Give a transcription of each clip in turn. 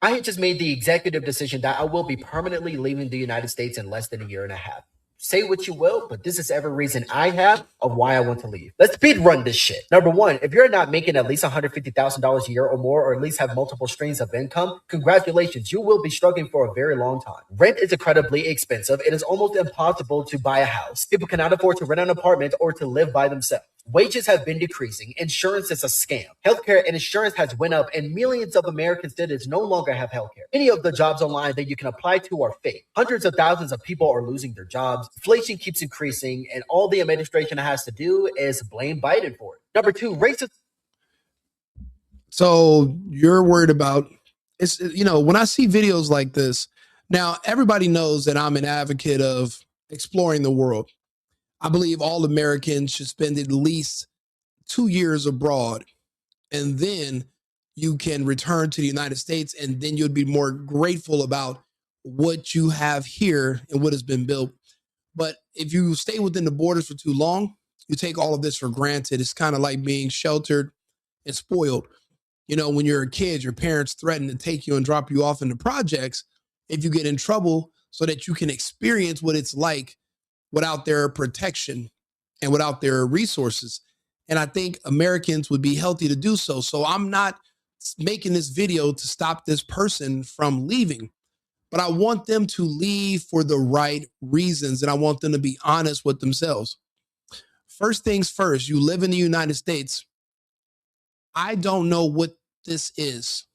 I had just made the executive decision that I will be permanently leaving the United States in less than a year and a half. Say what you will, but this is every reason I have of why I want to leave. Let's speed run this shit. Number one, if you're not making at least $150,000 a year or more, or at least have multiple streams of income, congratulations, you will be struggling for a very long time. Rent is incredibly expensive. It is almost impossible to buy a house. People cannot afford to rent an apartment or to live by themselves. Wages have been decreasing. Insurance is a scam. Healthcare and insurance has went up, and millions of American citizens no longer have healthcare. Many of the jobs online that you can apply to are fake. Hundreds of thousands of people are losing their jobs. Inflation keeps increasing, and all the administration has to do is blame Biden for it. Number two, racist. So you're worried about it's, when I see videos like this, now everybody knows that I'm an advocate of exploring the world. I believe all Americans should spend at least 2 years abroad, and then you can return to the United States, and then you'd be more grateful about what you have here and what has been built. But if you stay within the borders for too long, you take all of this for granted. It's kind of like being sheltered and spoiled. When you're a kid, your parents threaten to take you and drop you off in the projects if you get in trouble so that you can experience what it's like without their protection and without their resources. And I think Americans would be healthy to do so. So I'm not making this video to stop this person from leaving, but I want them to leave for the right reasons. And I want them to be honest with themselves. First things first, you live in the United States. I don't know what this is.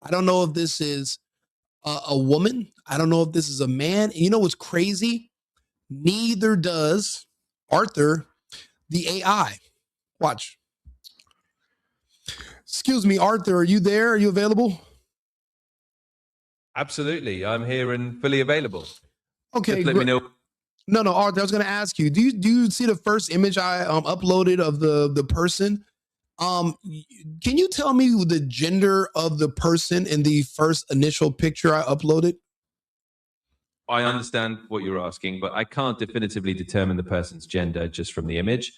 I don't know if this is a woman. I don't know if this is a man. And you know what's crazy? Neither does Arthur, the AI. Watch. Excuse me, Arthur, are you there? Are you available? Absolutely. I'm here and fully available. Okay. Just let me know. No, Arthur, I was going to ask you, do you see the first image I uploaded of the person? Can you tell me the gender of the person in the first initial picture I uploaded? I understand what you're asking, but I can't definitively determine the person's gender just from the image.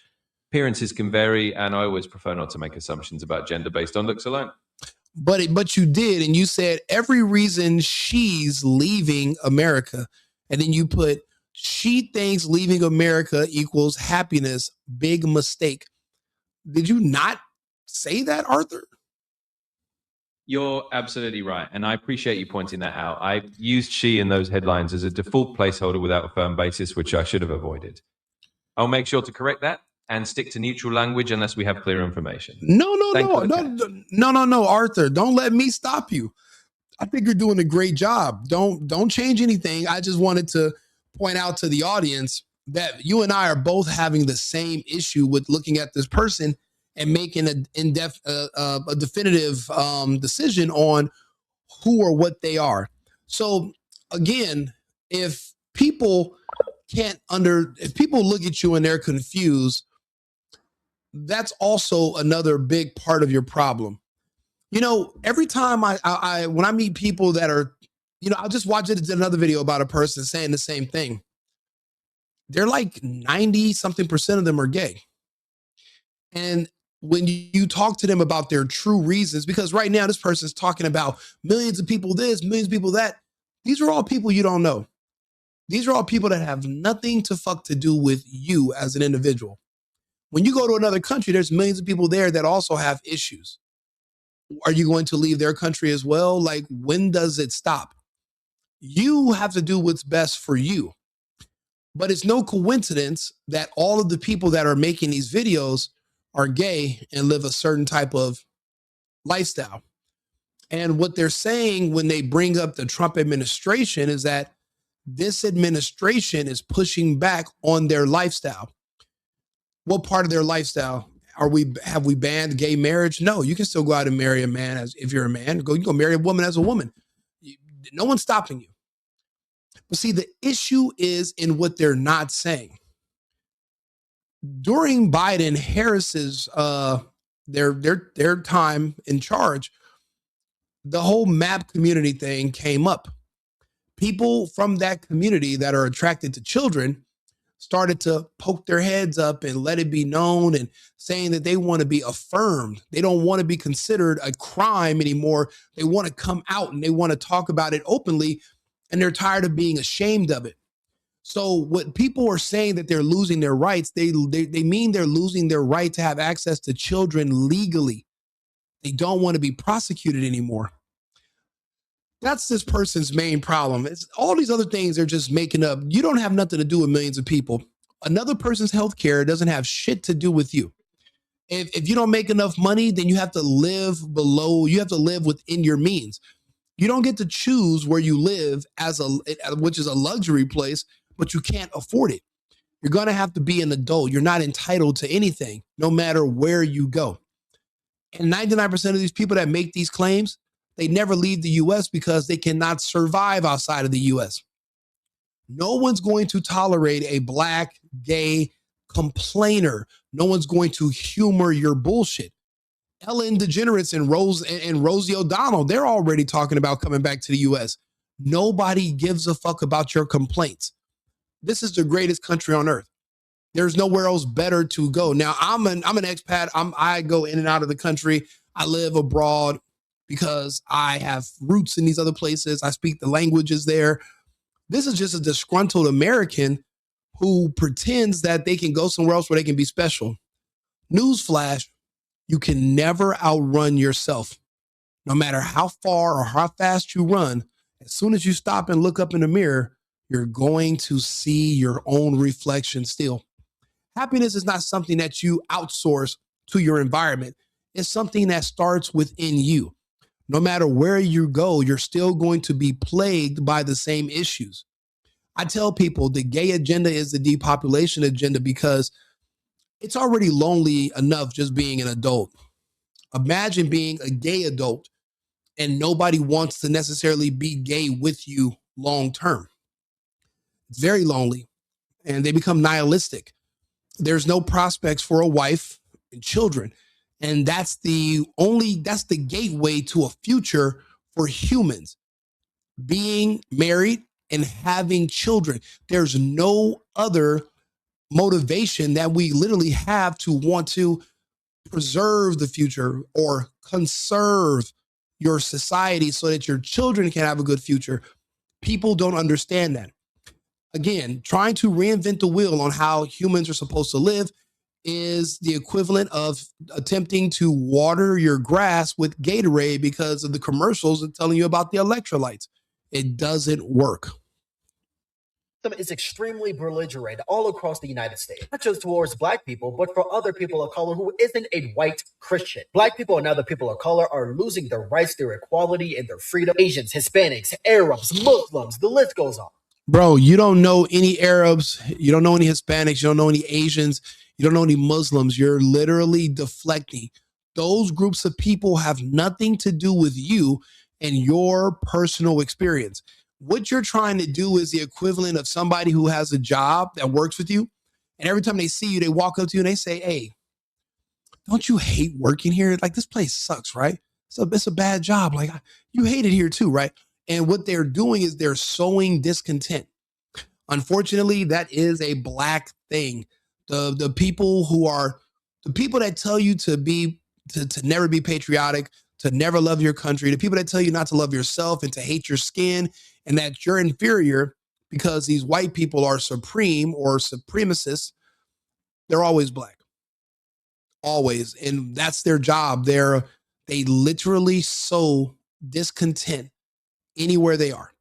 Appearances can vary, and I always prefer not to make assumptions about gender based on looks alone. But you did, and you said every reason she's leaving America, and then you put she thinks leaving America equals happiness. Big mistake. Did you not say that, Arthur? You're absolutely right, and I appreciate you pointing that out. I used she in those headlines as a default placeholder without a firm basis, which I should have avoided. I'll make sure to correct that and stick to neutral language unless we have clear information. No, Arthur, don't let me stop you. I think you're doing a great job. Don't change anything. I just wanted to point out to the audience that you and I are both having the same issue with looking at this person and making a definitive decision on who or what they are. So again, if people look at you and they're confused, that's also another big part of your problem. Every time when I meet people that are, I'll just watch another video about a person saying the same thing. They're like 90 something percent of them are gay. And when you talk to them about their true reasons, because right now this person's talking about millions of people this, millions of people that, these are all people you don't know. These are all people that have nothing to do with you as an individual. When you go to another country, there's millions of people there that also have issues. Are you going to leave their country as well? Like, when does it stop? You have to do what's best for you. But it's no coincidence that all of the people that are making these videos are gay and live a certain type of lifestyle. And what they're saying when they bring up the Trump administration is that this administration is pushing back on their lifestyle. What part of their lifestyle have we banned gay marriage? No, you can still go out and marry a man if you're a man. You go marry a woman as a woman. No one's stopping you. But see, the issue is in what they're not saying. During Biden Harris's their time in charge, the whole MAP community thing came up. People from that community that are attracted to children started to poke their heads up and let it be known and saying that they want to be affirmed. They don't want to be considered a crime anymore. They want to come out and they want to talk about it openly, and they're tired of being ashamed of it. So what people are saying that they're losing their rights, they mean they're losing their right to have access to children legally. They don't want to be prosecuted anymore. That's this person's main problem. It's all these other things they're just making up. You don't have nothing to do with millions of people. Another person's healthcare doesn't have shit to do with you. If you don't make enough money, then you have to live within your means. You don't get to choose where you live which is a luxury place, but you can't afford it. You're going to have to be an adult. You're not entitled to anything, no matter where you go. And 99% of these people that make these claims, they never leave the US because they cannot survive outside of the US. No one's going to tolerate a black, gay complainer. No one's going to humor your bullshit. Ellen DeGeneres and Rosie O'Donnell, they're already talking about coming back to the US. Nobody gives a fuck about your complaints. This is the greatest country on earth. There's nowhere else better to go. Now, I'm an expat. I go in and out of the country. I live abroad because I have roots in these other places. I speak the languages there. This is just a disgruntled American who pretends that they can go somewhere else where they can be special. Newsflash, you can never outrun yourself. No matter how far or how fast you run, as soon as you stop and look up in the mirror, you're going to see your own reflection still. Happiness is not something that you outsource to your environment. It's something that starts within you. No matter where you go, you're still going to be plagued by the same issues. I tell people the gay agenda is the depopulation agenda because it's already lonely enough just being an adult. Imagine being a gay adult and nobody wants to necessarily be gay with you long term. It's very lonely and they become nihilistic. There's no prospects for a wife and children. And that's the gateway to a future for humans, being married and having children. There's no other motivation that we literally have to want to preserve the future or conserve your society so that your children can have a good future. People don't understand that. Again, trying to reinvent the wheel on how humans are supposed to live is the equivalent of attempting to water your grass with Gatorade because of the commercials and telling you about the electrolytes. It doesn't work. Is extremely belligerent all across the United States, not just towards black people, but for other people of color who isn't a white Christian. Black people and other people of color are losing their rights, their equality, and their freedom. Asians, Hispanics, Arabs, Muslims, the list goes on. Bro, you don't know any Arabs, you don't know any Hispanics, you don't know any Asians, you don't know any Muslims. You're literally deflecting. Those groups of people have nothing to do with you and your personal experience. What you're trying to do is the equivalent of somebody who has a job that works with you. And every time they see you, they walk up to you and they say, hey, don't you hate working here? Like, this place sucks, right? So it's a bad job. Like, you hate it here too, right? And what they're doing is they're sowing discontent. Unfortunately, that is a black thing. The people that tell you to never be patriotic, to never love your country, the people that tell you not to love yourself and to hate your skin and that you're inferior because these white people are supreme or supremacists, they're always black. Always. And that's their job. They literally sow discontent anywhere they are.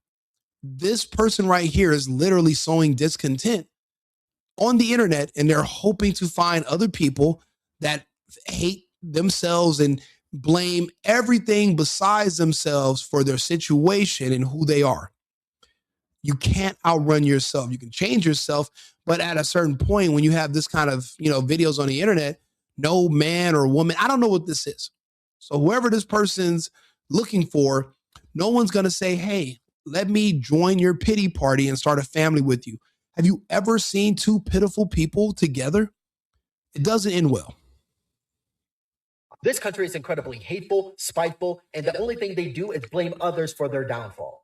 This person right here is literally sowing discontent on the internet, and they're hoping to find other people that hate themselves and blame everything besides themselves for their situation and who they are. You can't outrun yourself. You can change yourself, but at a certain point, when you have this kind of, videos on the internet, no man or woman, I don't know what this is. So whoever this person's looking for, no one's going to say, hey, let me join your pity party and start a family with you. Have you ever seen two pitiful people together? It doesn't end well. This country is incredibly hateful, spiteful, and the only thing they do is blame others for their downfall.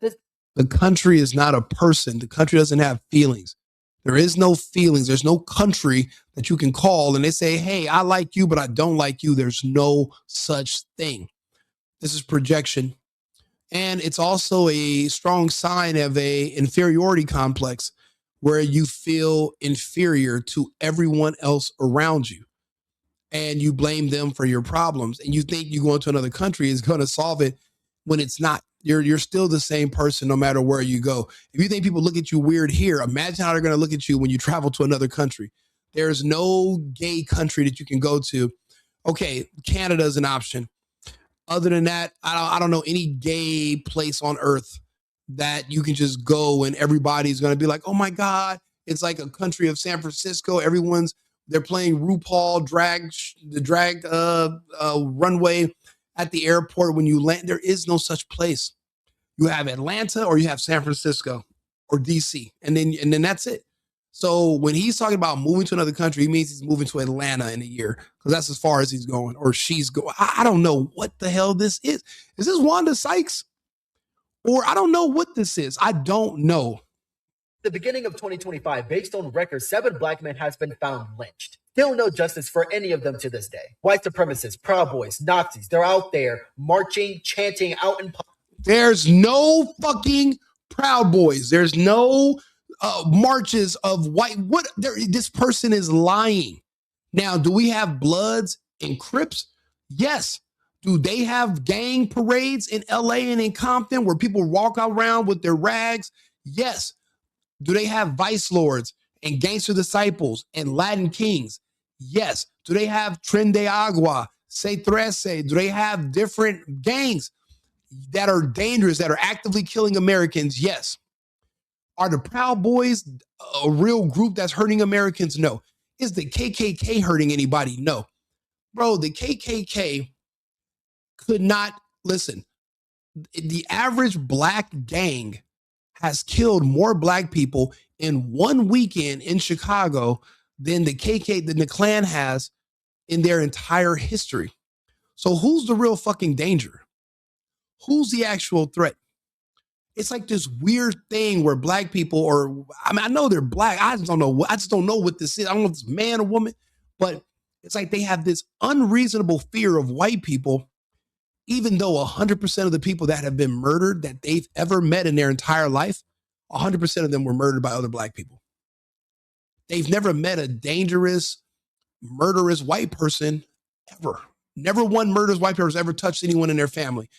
The country is not a person. The country doesn't have feelings. There is no feelings. There's no country that you can call and they say, hey, I like you, but I don't like you. There's no such thing. This is projection. And it's also a strong sign of a inferiority complex where you feel inferior to everyone else around you. And you blame them for your problems. And you think you going to another country is going to solve it when it's not. You're still the same person no matter where you go. If you think people look at you weird here, imagine how they're going to look at you when you travel to another country. There's no gay country that you can go to. Okay, Canada is an option. Other than that, I don't know any gay place on earth that you can just go and everybody's going to be like, oh my God, it's like a country of San Francisco. They're playing RuPaul the drag runway at the airport when you land. There is no such place. You have Atlanta or you have San Francisco or DC, and then that's it. So when he's talking about moving to another country, he means he's moving to Atlanta in a year because that's as far as he's going or she's going. I don't know what the hell this is. Is this Wanda Sykes? Or I don't know what this is. I don't know. The beginning of 2025, based on records, 7 black men has been found lynched. Still no justice for any of them to this day. White supremacists, Proud Boys, Nazis, they're out there marching, chanting out in public. There's no fucking Proud Boys. There's no marches of white. This person is lying. Now, do we have Bloods and Crips? Yes. Do they have gang parades in LA and in Compton where people walk around with their rags? Yes. Do they have vice lords and gangster disciples and Latin kings? Yes. Do they have Tren de Agua, Se Trece? Do they have different gangs that are dangerous, that are actively killing Americans? Yes. Are the Proud Boys a real group that's hurting Americans? No. Is the KKK hurting anybody? No. Bro, the KKK could not, listen, the average black gang has killed more black people in one weekend in Chicago than the Klan has in their entire history. So who's the real fucking danger? Who's the actual threat? It's like this weird thing where black people I know they're black. I just don't know what this is. I don't know if it's man or woman, but it's like they have this unreasonable fear of white people, even though 100% of the people that have been murdered that they've ever met in their entire life, 100% of them were murdered by other black people. They've never met a dangerous, murderous white person ever. Never one murderous white person ever touched anyone in their family.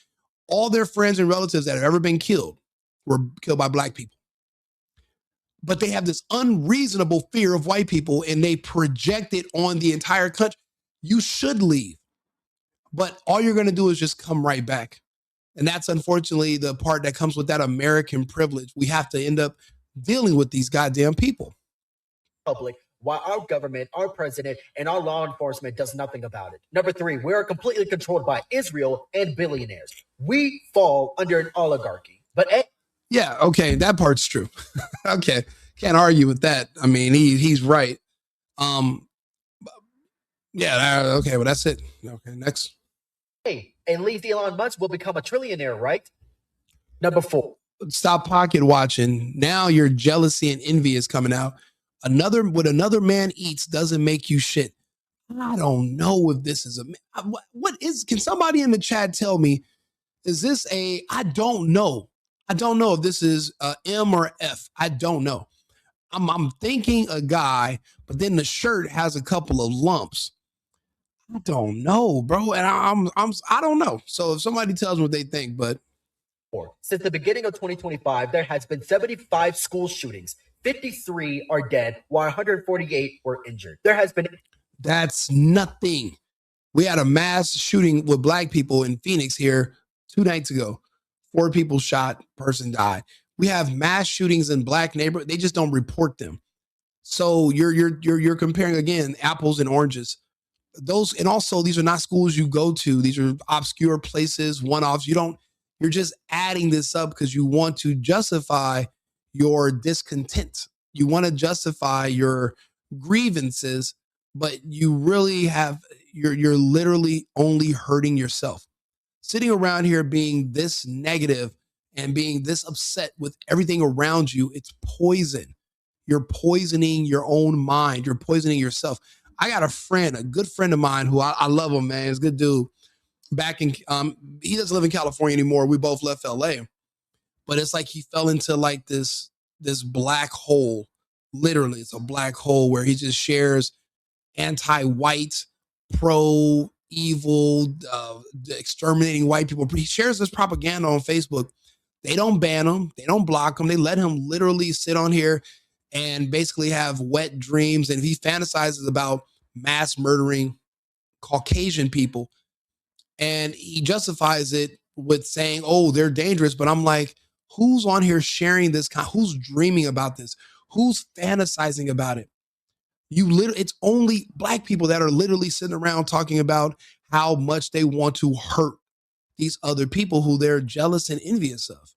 All their friends and relatives that have ever been killed were killed by black people. But they have this unreasonable fear of white people and they project it on the entire country. You should leave. But all you're going to do is just come right back. And that's unfortunately the part that comes with that American privilege. We have to end up dealing with these goddamn people. Public, while our government, our president, and our law enforcement does nothing about it. Number 3, we are completely controlled by Israel and billionaires. We fall under an oligarchy. But yeah, okay, that part's true. Okay, can't argue with that. I mean, he's right. Yeah, okay, well, that's it. Okay, next. Hey, at least Elon Musk will become a trillionaire, right? Number 4. Stop pocket watching. Now your jealousy and envy is coming out. What another man eats doesn't make you shit. I don't know if this is can somebody in the chat tell me, is this I don't know. I don't know if this is M or F. I don't know. I'm thinking a guy, but then the shirt has a couple of lumps. I don't know, bro. And I don't know. So if somebody tells me what they think, but since the beginning of 2025, there has been 75 school shootings. 53 are dead, while 148 were injured. That's nothing. We had a mass shooting with black people in Phoenix here 2 nights ago. 4 people shot, person died. We have mass shootings in black neighborhoods. They just don't report them. So you're comparing again apples and oranges. And also these are not schools you go to. These are obscure places, one-offs. You're just adding this up because you want to justify your discontent. You want to justify your grievances, but you really you're literally only hurting yourself. Sitting around here being this negative and being this upset with everything around you, it's poison. you're poisoning your own mind. You're poisoning yourself. I got a good friend of mine who I love him, man. He's a good dude. Back in, he doesn't live in California anymore. We both left LA, but it's like he fell into like this black hole. Literally, it's a black hole where he just shares anti-white, pro-evil, exterminating white people. He shares this propaganda on Facebook. They don't ban him. They don't block him. They let him literally sit on here and basically have wet dreams. And he fantasizes about mass murdering Caucasian people. And he justifies it with saying, oh, they're dangerous. But I'm like, who's on here sharing this? Who's dreaming about this? Who's fantasizing about it? It's only black people that are literally sitting around talking about how much they want to hurt these other people who they're jealous and envious of.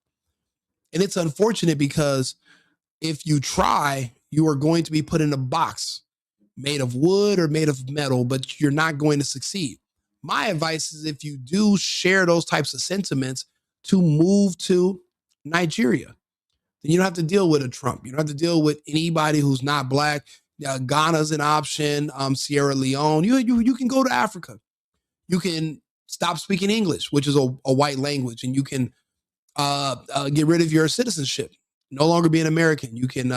And it's unfortunate because if you try, you are going to be put in a box made of wood or made of metal, but you're not going to succeed. My advice is if you do share those types of sentiments, to move to Nigeria. Then you don't have to deal with a Trump. You don't have to deal with anybody who's not black. Ghana's an option. Sierra Leone. You can go to Africa. You can stop speaking English, which is a white language, and you can get rid of your citizenship. No longer be an American. You can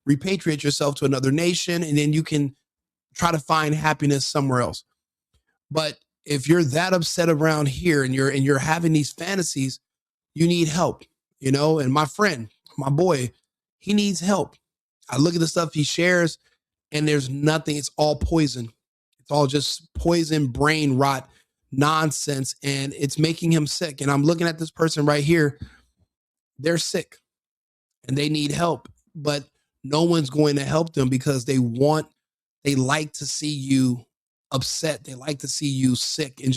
repatriate yourself to another nation, and then you can try to find happiness somewhere else. But if you're that upset around here and you're having these fantasies, you need help, you know. And my friend, my boy, he needs help. I look at the stuff he shares, and there's nothing. It's all poison. It's all just poison, brain rot, nonsense, and it's making him sick. And I'm looking at this person right here. They're sick, and they need help, but no one's going to help them because they like to see you upset. They like to see you sick, and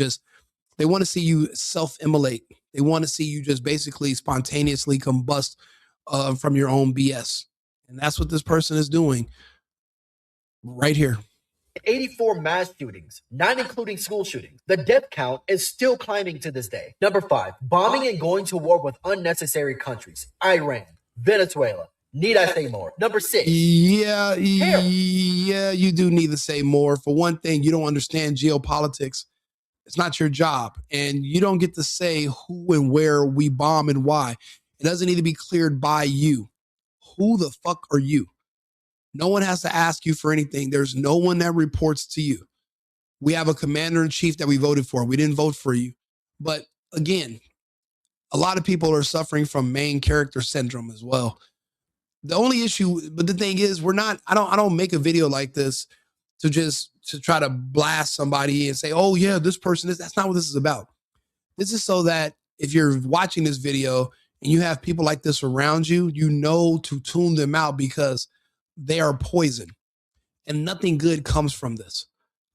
they want to see you self-immolate. They want to see you just basically spontaneously combust from your own BS. And that's what this person is doing right here. 84 mass shootings, not including school shootings. The death count is still climbing to this day. Number 5, bombing and going to war with unnecessary countries. Iran, Venezuela. Need I say more? Number 6. Yeah, you do need to say more. For one thing, you don't understand geopolitics. It's not your job. And you don't get to say who and where we bomb and why. It doesn't need to be cleared by you. Who the fuck are you? No one has to ask you for anything. There's no one that reports to you. We have a commander-in-chief that we voted for. We didn't vote for you. But again, a lot of people are suffering from main character syndrome as well. The only issue, but the thing is, I don't make a video like this to try to blast somebody and say, oh yeah, this person is. That's not what this is about. This is so that if you're watching this video and you have people like this around you, you know to tune them out because they are poison and nothing good comes from this.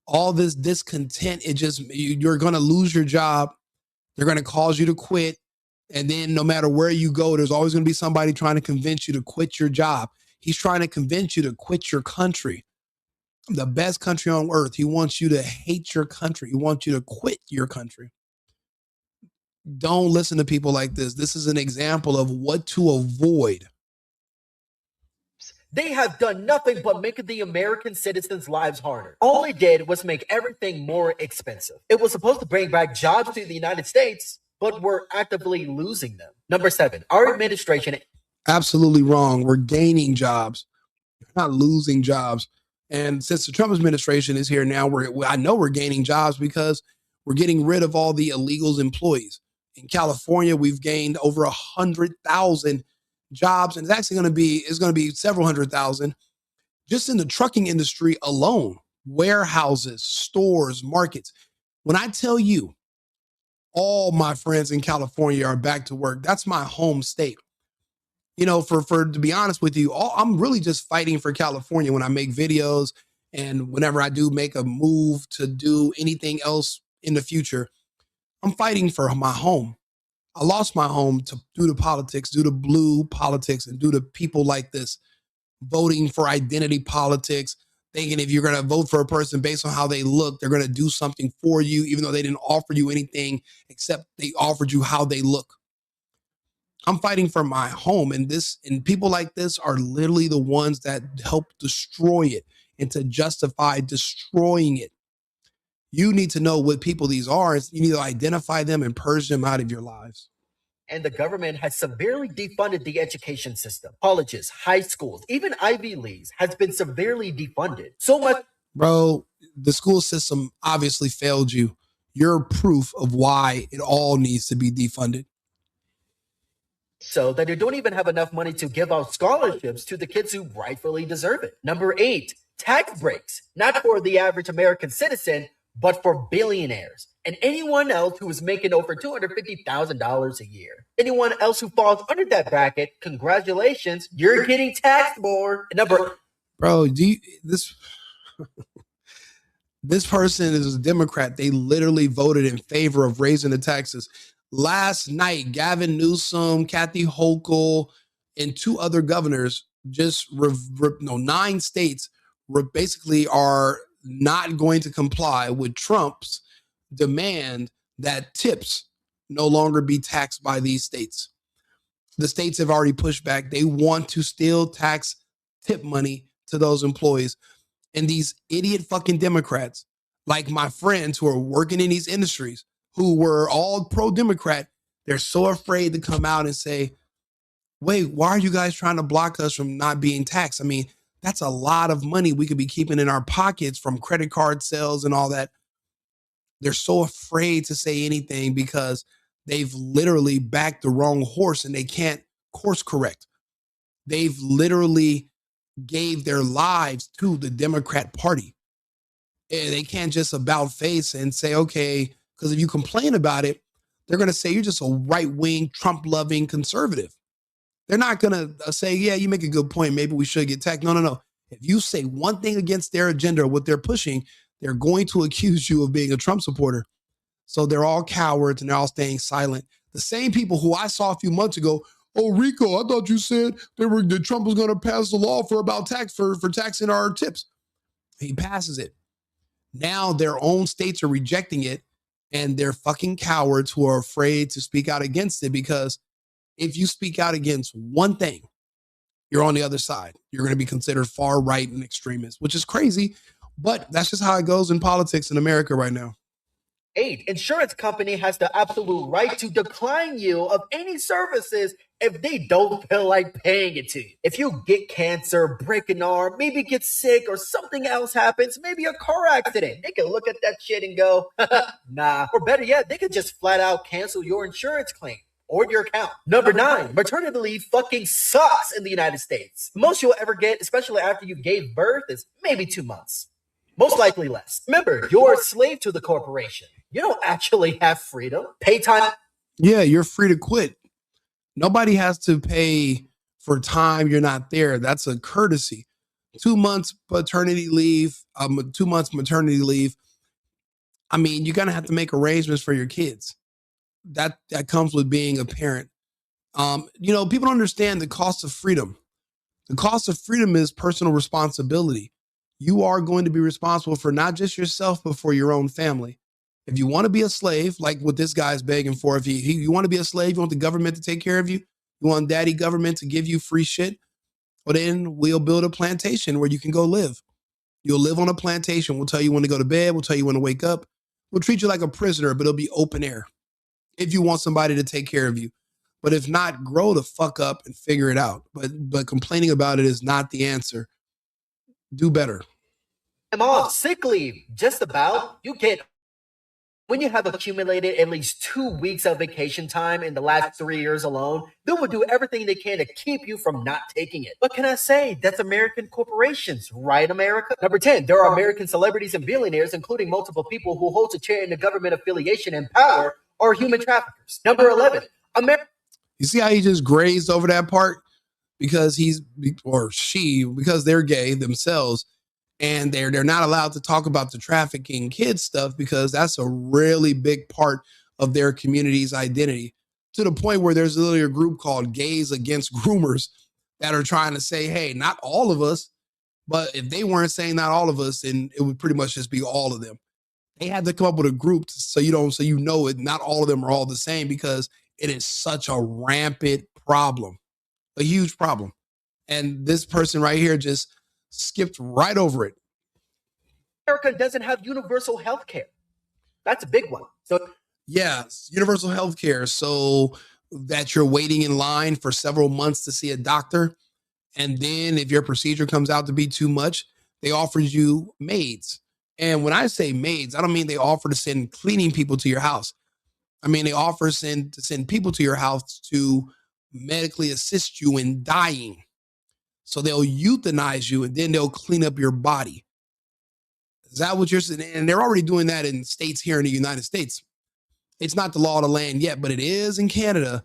All this discontent, you're going to lose your job. They're going to cause you to quit. And then no matter where you go, there's always going to be somebody trying to convince you to quit your job. He's trying to convince you to quit your country, the best country on earth. He wants you to hate your country. He wants you to quit your country. Don't listen to people like this. This is an example of what to avoid. They have done nothing but make the American citizens' lives harder. All they did was make everything more expensive. It was supposed to bring back jobs to the United States, but we're actively losing them. Number 7, our administration. Absolutely wrong. We're gaining jobs, not losing jobs. And since the Trump administration is here now, I know we're gaining jobs because we're getting rid of all the illegals employees. In California, we've gained over 100,000 jobs, and it's going to be several 100,000 just in the trucking industry alone. Warehouses, stores, markets. When I tell you all my friends in California are back to work, that's my home state. You know, for to be honest with you, I'm really just fighting for California when I make videos and whenever I do make a move to do anything else in the future. I'm fighting for my home. I lost my home due to politics, due to blue politics, and due to people like this voting for identity politics, thinking if you're going to vote for a person based on how they look, they're going to do something for you, even though they didn't offer you anything except they offered you how they look. I'm fighting for my home. And people like this are literally the ones that help destroy it and to justify destroying it. You need to know what people these are. You need to identify them and purge them out of your lives. And the government has severely defunded the education system. Colleges, high schools, even Ivy Leagues has been severely defunded. So much. Bro, the school system obviously failed you. You're proof of why it all needs to be defunded. So that they don't even have enough money to give out scholarships to the kids who rightfully deserve it. Number 8, tax breaks, not for the average American citizen, but for billionaires and anyone else who is making over $250,000 a year. Anyone else who falls under that bracket, congratulations, you're getting taxed more. Bro, this person is a Democrat. They literally voted in favor of raising the taxes. Last night, Gavin Newsom, Kathy Hochul, and 2 other governors, just 9 states basically are not going to comply with Trump's demand that tips no longer be taxed by these states. The states have already pushed back. They want to still tax tip money to those employees. And these idiot fucking Democrats, like my friends who are working in these industries, who were all pro-Democrat, they're so afraid to come out and say, wait, why are you guys trying to block us from not being taxed? I mean, that's a lot of money we could be keeping in our pockets from credit card sales and all that. They're so afraid to say anything because they've literally backed the wrong horse and they can't course correct. They've literally gave their lives to the Democrat Party. And they can't just about face and say, okay, because if you complain about it, they're going to say you're just a right-wing, Trump-loving conservative. They're not going to say, yeah, you make a good point. Maybe we should get taxed. No. If you say one thing against their agenda or what they're pushing, they're going to accuse you of being a Trump supporter. So they're all cowards and they're all staying silent. The same people who I saw a few months ago, oh, Rico, I thought you said that Trump was going to pass the law for taxing our tips. He passes it. Now their own states are rejecting it, and they're fucking cowards who are afraid to speak out against it, because if you speak out against one thing, you're on the other side. You're going to be considered far right and extremist, which is crazy, but that's just how it goes in politics in America right now. 8, insurance company has the absolute right to decline you of any services if they don't feel like paying it to you. If you get cancer, break an arm, maybe get sick or something else happens, maybe a car accident, they can look at that shit and go, nah. Or better yet, they could just flat out cancel your insurance claim or your account. Number 9, maternity leave fucking sucks in the United States. The most you'll ever get, especially after you gave birth, is maybe 2 months. Most likely less. Remember, you're a slave to the corporation. You don't actually have freedom. Pay time. Yeah, you're free to quit. Nobody has to pay for time you're not there. That's a courtesy. 2 months paternity leave, 2 months maternity leave. I mean, you're going to have to make arrangements for your kids. That comes with being a parent. People don't understand the cost of freedom. The cost of freedom is personal responsibility. You are going to be responsible for not just yourself, but for your own family. If you want to be a slave, like what this guy's begging for, if you want to be a slave, you want the government to take care of you, you want daddy government to give you free shit, well, then we'll build a plantation where you can go live. You'll live on a plantation. We'll tell you when to go to bed. We'll tell you when to wake up. We'll treat you like a prisoner, but it'll be open air if you want somebody to take care of you. But if not, grow the fuck up and figure it out. But complaining about it is not the answer. Do better. I'm off sick leave. Just about. You get. When you have accumulated at least 2 weeks of vacation time in the last 3 years alone, they will do everything they can to keep you from not taking it. What can I say? That's American corporations, right, America? Number 10, there are American celebrities and billionaires, including multiple people who hold a chair in the government affiliation and power, are human traffickers. Number 11, You see how he just grazed over that part? Because because they're gay themselves. And they're not allowed to talk about the trafficking kids stuff because that's a really big part of their community's identity, to the point where there's literally a group called Gays Against Groomers that are trying to say, hey, not all of us, but if they weren't saying not all of us, then it would pretty much just be all of them. They had to come up with a group so not all of them are all the same, because it is such a rampant problem, a huge problem. And this person right here just skipped right over it. America doesn't have universal health care. That's a big one. So yeah, universal health care. So that you're waiting in line for several months to see a doctor. And then if your procedure comes out to be too much, they offer you maids. And when I say maids, I don't mean they offer to send cleaning people to your house. I mean, they offer to send people to your house to medically assist you in dying. So they'll euthanize you and then they'll clean up your body. Is that what you're saying? And they're already doing that in states here in the United States. It's not the law of the land yet, but it is in Canada.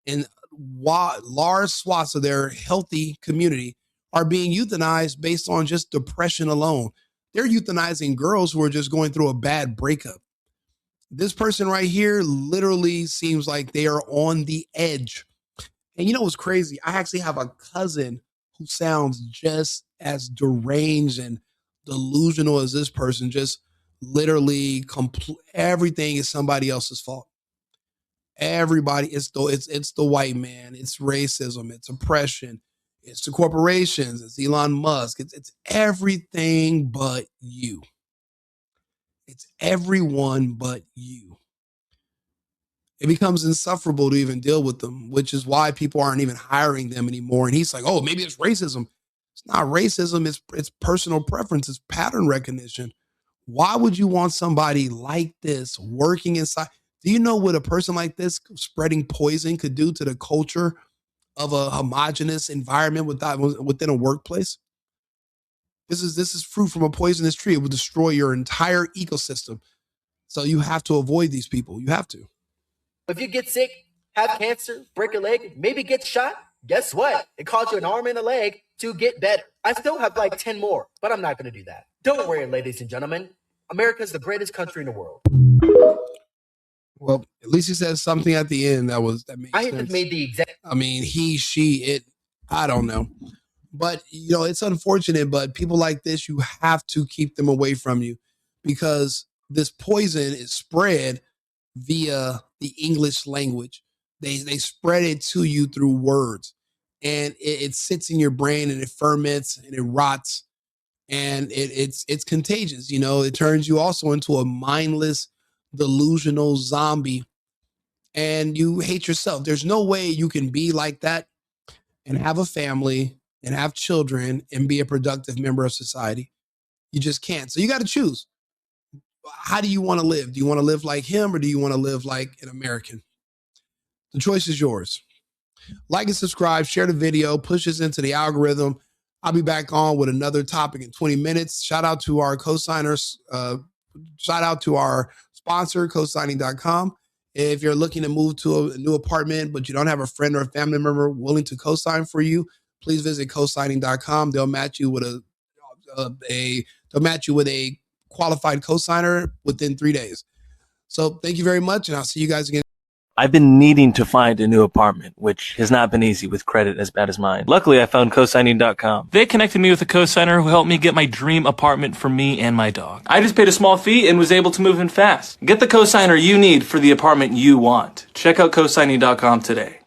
And large swaths of their healthy community are being euthanized based on just depression alone. They're euthanizing girls who are just going through a bad breakup. This person right here literally seems like they are on the edge. And you know what's crazy? I actually have a cousin who sounds just as deranged and delusional as this person. Just literally everything is somebody else's fault. Everybody, it's the white man, it's racism, it's oppression, it's the corporations, it's Elon Musk, it's everything but you. It's everyone but you. It becomes insufferable to even deal with them, which is why people aren't even hiring them anymore. And he's like, oh, maybe it's racism. It's not racism, it's personal preference, it's pattern recognition. Why would you want somebody like this working inside? Do you know what a person like this spreading poison could do to the culture of a homogenous environment within a workplace? This is fruit from a poisonous tree. It will destroy your entire ecosystem. So you have to avoid these people. You have to. if you get sick, have cancer, break a leg, maybe get shot, guess what? It costs you an arm and a leg to get better. I still have like 10 more, but I'm not going to do that. Don't worry, ladies and gentlemen. America's the greatest country in the world. Well, at least he says something at the end that made I sense. have made the exact. I mean, he, she, it, I don't know. But, you know, it's unfortunate, but people like this, you have to keep them away from you because this poison is spread via the English language. They spread it to you through words, and it sits in your brain and it ferments and it rots, and it's contagious. You know, it turns you also into a mindless, delusional zombie, and you hate yourself. There's no way you can be like that and have a family and have children and be a productive member of society. You just can't. So you got to choose. How do you want to live? Do you want to live like him or do you want to live like an American? The choice is yours. Like and subscribe, share the video, push us into the algorithm. I'll be back on with another topic in 20 minutes. Shout out to our co-signers. Shout out to our sponsor, cosigning.com. If you're looking to move to a new apartment, but you don't have a friend or a family member willing to co-sign for you, please visit cosigning.com. They'll match you with a qualified co-signer within 3 days. So thank you very much, and I'll see you guys again. I've been needing to find a new apartment, which has not been easy with credit as bad as mine. Luckily, I found cosigning.com. They connected me with a cosigner who helped me get my dream apartment for me and my dog. I just paid a small fee and was able to move in fast. Get the cosigner you need for the apartment you want. Check out cosigning.com today.